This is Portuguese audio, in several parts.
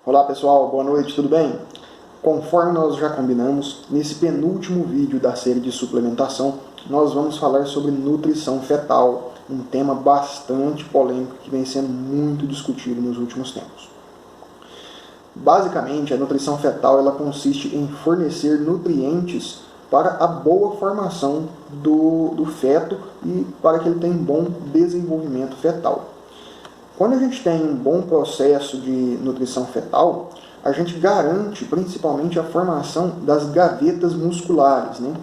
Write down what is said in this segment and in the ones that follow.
Olá pessoal, boa noite, tudo bem? Conforme nós já combinamos, nesse penúltimo vídeo da série de suplementação, nós vamos falar sobre nutrição fetal, um tema bastante polêmico que vem sendo muito discutido nos últimos tempos. Basicamente, a nutrição fetal ela consiste em fornecer nutrientes para a boa formação do feto e para que ele tenha um bom desenvolvimento fetal. Quando a gente tem um bom processo de nutrição fetal, a gente garante principalmente a formação das gavetas musculares, né?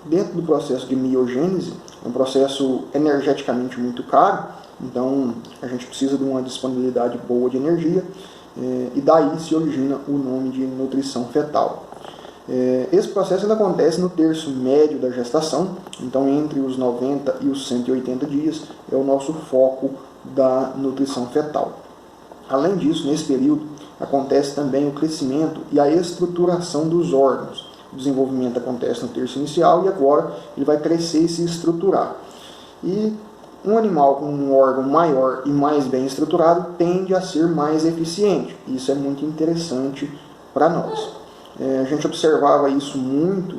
Dentro do processo de miogênese, é um processo energeticamente muito caro, então a gente precisa de uma disponibilidade boa de energia, e daí se origina o nome de nutrição fetal. Esse processo ele acontece no terço médio da gestação, então entre os 90 e os 180 dias é o nosso foco da nutrição fetal. Além disso, nesse período, acontece também o crescimento e a estruturação dos órgãos. O desenvolvimento acontece no terço inicial e agora ele vai crescer e se estruturar. E um animal com um órgão maior e mais bem estruturado tende a ser mais eficiente. Isso é muito interessante para nós. A gente observava isso muito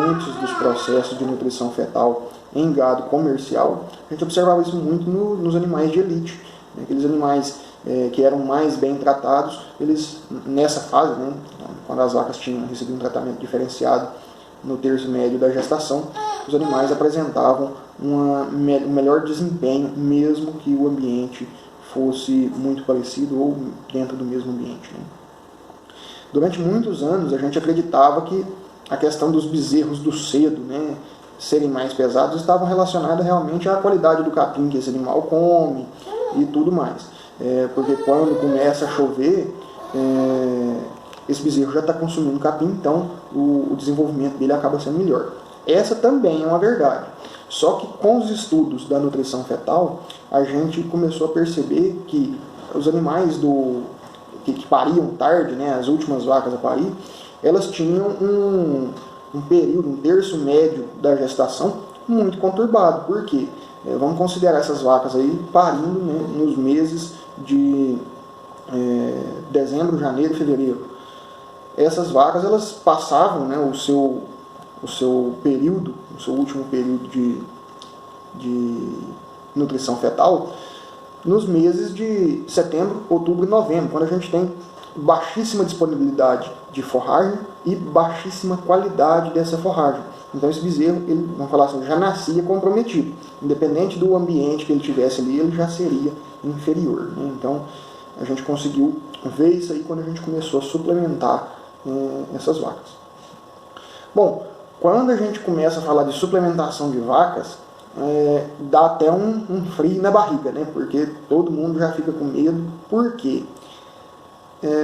antes dos processos de nutrição fetal em gado comercial. A gente observava isso muito nos animais de elite. Aqueles animais que eram mais bem tratados, eles nessa fase, quando as vacas tinham recebido um tratamento diferenciado no terço médio da gestação, os animais apresentavam um melhor desempenho, mesmo que o ambiente fosse muito parecido ou dentro do mesmo ambiente. Durante muitos anos a gente acreditava que a questão dos bezerros do cedo, serem mais pesados, estavam relacionadas realmente à qualidade do capim que esse animal come e tudo mais. Porque quando começa a chover, esse bezerro já está consumindo capim, então o desenvolvimento dele acaba sendo melhor. Essa também é uma verdade. Só que com os estudos da nutrição fetal, a gente começou a perceber que os animais que pariam tarde, as últimas vacas a parir, elas tinham um período, um terço médio da gestação muito conturbado. Por quê? Vamos considerar essas vacas aí parindo nos meses de dezembro, janeiro e fevereiro. Essas vacas elas passavam o seu período, o seu último período de nutrição fetal nos meses de setembro, outubro e novembro, quando a gente tem baixíssima disponibilidade de forragem e baixíssima qualidade dessa forragem. Então esse bezerro, ele, vamos falar assim, já nascia comprometido. Independente do ambiente que ele tivesse ali, ele já seria inferior. Então a gente conseguiu ver isso aí quando a gente começou a suplementar essas vacas. Bom, quando a gente começa a falar de suplementação de vacas, dá até um frio na barriga, porque todo mundo já fica com medo. Por quê?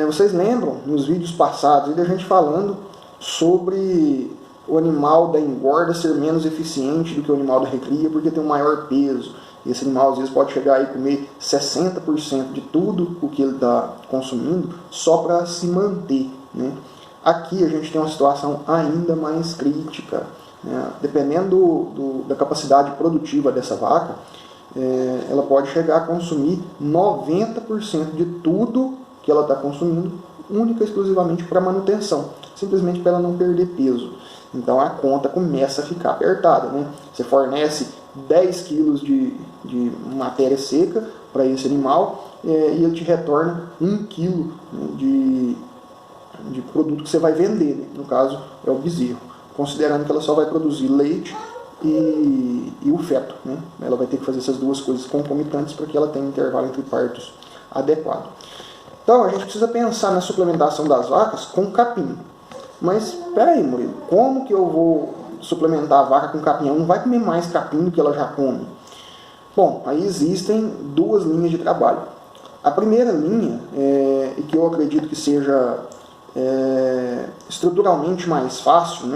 Vocês lembram nos vídeos passados da gente falando sobre o animal da engorda ser menos eficiente do que o animal da recria porque tem um maior peso. Esse animal às vezes pode chegar a comer 60% de tudo o que ele está consumindo só para se manter. Aqui a gente tem uma situação ainda mais crítica. Dependendo da capacidade produtiva dessa vaca, ela pode chegar a consumir 90% de tudo que ela está consumindo, única e exclusivamente para manutenção, simplesmente para ela não perder peso. Então a conta começa a ficar apertada. Você fornece 10 quilos de matéria seca para esse animal e ele te retorna 1 quilo de produto que você vai vender, no caso é o bezerro, considerando que ela só vai produzir leite e o feto. Ela vai ter que fazer essas duas coisas concomitantes para que ela tenha um intervalo entre partos adequado. Então a gente precisa pensar na suplementação das vacas com capim. Mas espera aí, Murilo, como que eu vou suplementar a vaca com capim? Ela não vai comer mais capim do que ela já come. Bom, aí existem duas linhas de trabalho. A primeira linha, e que eu acredito que seja estruturalmente mais fácil,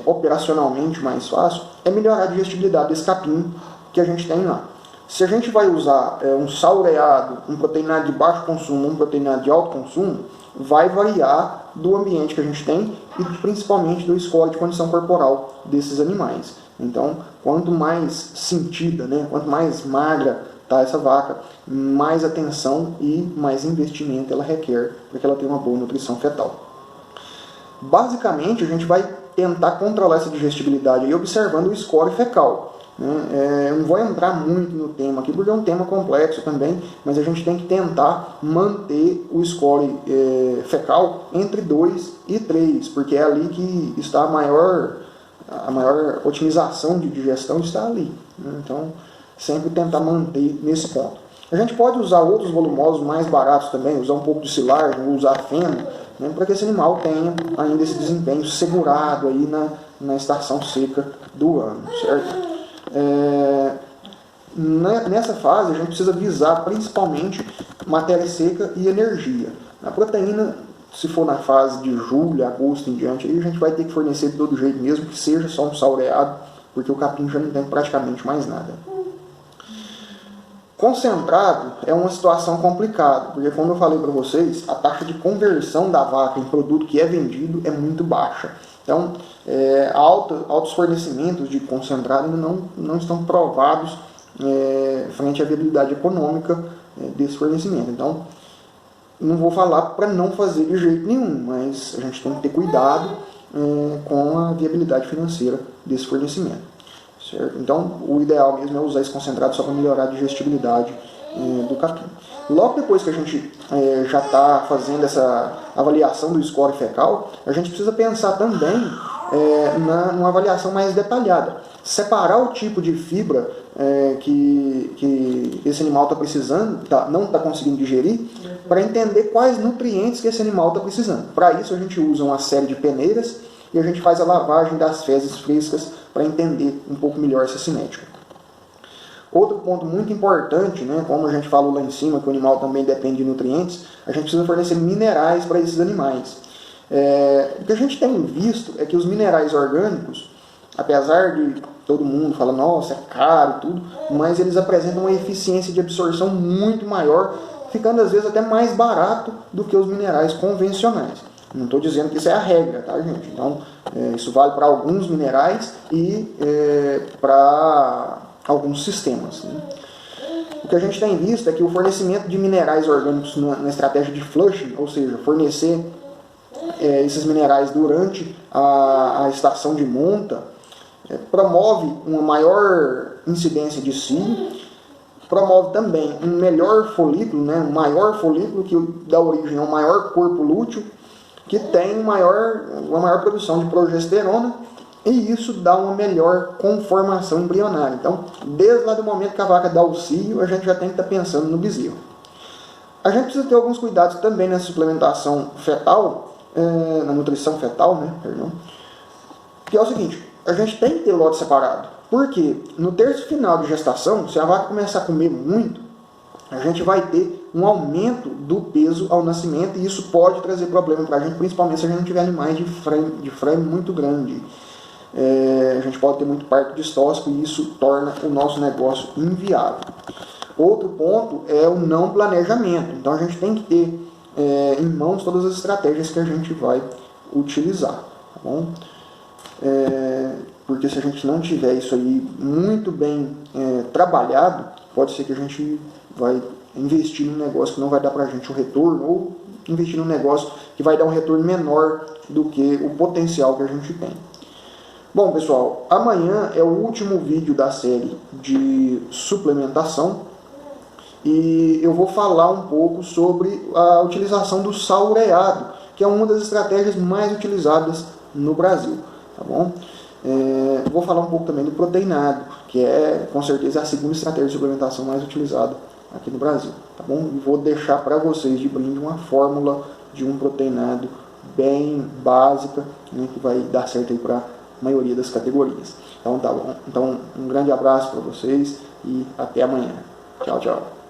operacionalmente mais fácil, é melhorar a digestibilidade desse capim que a gente tem lá. Se a gente vai usar um saureado, um proteinado de baixo consumo, um proteinado de alto consumo, vai variar do ambiente que a gente tem e principalmente do score de condição corporal desses animais. Então, quanto mais sentida, quanto mais magra está alimentar essa vaca, mais atenção e mais investimento ela requer para que ela tenha uma boa nutrição fetal. Basicamente, a gente vai tentar controlar essa digestibilidade aí observando o score fecal. Eu não vou entrar muito no tema aqui, porque é um tema complexo também, mas a gente tem que tentar manter o score fecal entre 2 e 3, porque é ali que está a maior otimização de digestão, está ali. Então, sempre tentar manter nesse ponto. A gente pode usar outros volumosos mais baratos também, usar um pouco de silagem, usar feno, para que esse animal tenha ainda esse desempenho segurado aí na estação seca do ano, certo? Nessa fase a gente precisa visar principalmente matéria seca e energia. A proteína, se for na fase de julho, agosto em diante, aí a gente vai ter que fornecer de todo jeito, mesmo que seja só um saureado, porque o capim já não tem praticamente mais nada. Concentrado é uma situação complicada, porque como eu falei para vocês, a taxa de conversão da vaca em produto que é vendido é muito baixa. Então, altos fornecimentos de concentrado ainda não estão provados frente à viabilidade econômica desse fornecimento. Então, não vou falar para não fazer de jeito nenhum, mas a gente tem que ter cuidado com a viabilidade financeira desse fornecimento. Certo? Então, o ideal mesmo é usar esse concentrado só para melhorar a digestibilidade do capim. Logo depois que a gente já está fazendo essa avaliação do score fecal, a gente precisa pensar também numa avaliação mais detalhada. Separar o tipo de fibra que esse animal está precisando, não está conseguindo digerir, para entender quais nutrientes que esse animal está precisando. Para isso a gente usa uma série de peneiras e a gente faz a lavagem das fezes frescas para entender um pouco melhor essa cinética. Outro ponto muito importante, como a gente falou lá em cima, que o animal também depende de nutrientes, a gente precisa fornecer minerais para esses animais. O que a gente tem visto é que os minerais orgânicos, apesar de todo mundo falar, nossa, é caro e tudo, mas eles apresentam uma eficiência de absorção muito maior, ficando às vezes até mais barato do que os minerais convencionais. Não estou dizendo que isso é a regra, tá, gente? Então, isso vale para alguns minerais e para alguns sistemas. O que a gente tem visto é que o fornecimento de minerais orgânicos na estratégia de flushing, ou seja, fornecer esses minerais durante a estação de monta, promove uma maior incidência de cio, promove também um melhor folículo, um maior folículo que dá origem a um maior corpo lúteo, que tem uma maior produção de progesterona, e isso dá uma melhor conformação embrionária. Então, desde lá do momento que a vaca dá o cio, a gente já tem que estar pensando no bezerro. A gente precisa ter alguns cuidados também na suplementação fetal, na nutrição fetal, que é o seguinte, a gente tem que ter lote separado. Porque no terço final de gestação, se a vaca começar a comer muito, a gente vai ter um aumento do peso ao nascimento, e isso pode trazer problema para a gente, principalmente se a gente não tiver animais de frame muito grande. A gente pode ter muito parto distóxico e isso torna o nosso negócio inviável. Outro ponto é o não planejamento. Então a gente tem que ter em mãos todas as estratégias que a gente vai utilizar. Tá bom? Porque se a gente não tiver isso aí muito bem trabalhado, pode ser que a gente vai investir num negócio que não vai dar para a gente o retorno, ou investir num negócio que vai dar um retorno menor do que o potencial que a gente tem. Bom, pessoal, amanhã é o último vídeo da série de suplementação e eu vou falar um pouco sobre a utilização do saureado, que é uma das estratégias mais utilizadas no Brasil, tá bom? Vou falar um pouco também do proteinado, que é com certeza a segunda estratégia de suplementação mais utilizada aqui no Brasil, tá bom? E vou deixar para vocês de brinde uma fórmula de um proteinado bem básica, que vai dar certo aí para maioria das categorias. Então tá bom. Então um grande abraço para vocês e até amanhã. Tchau, tchau.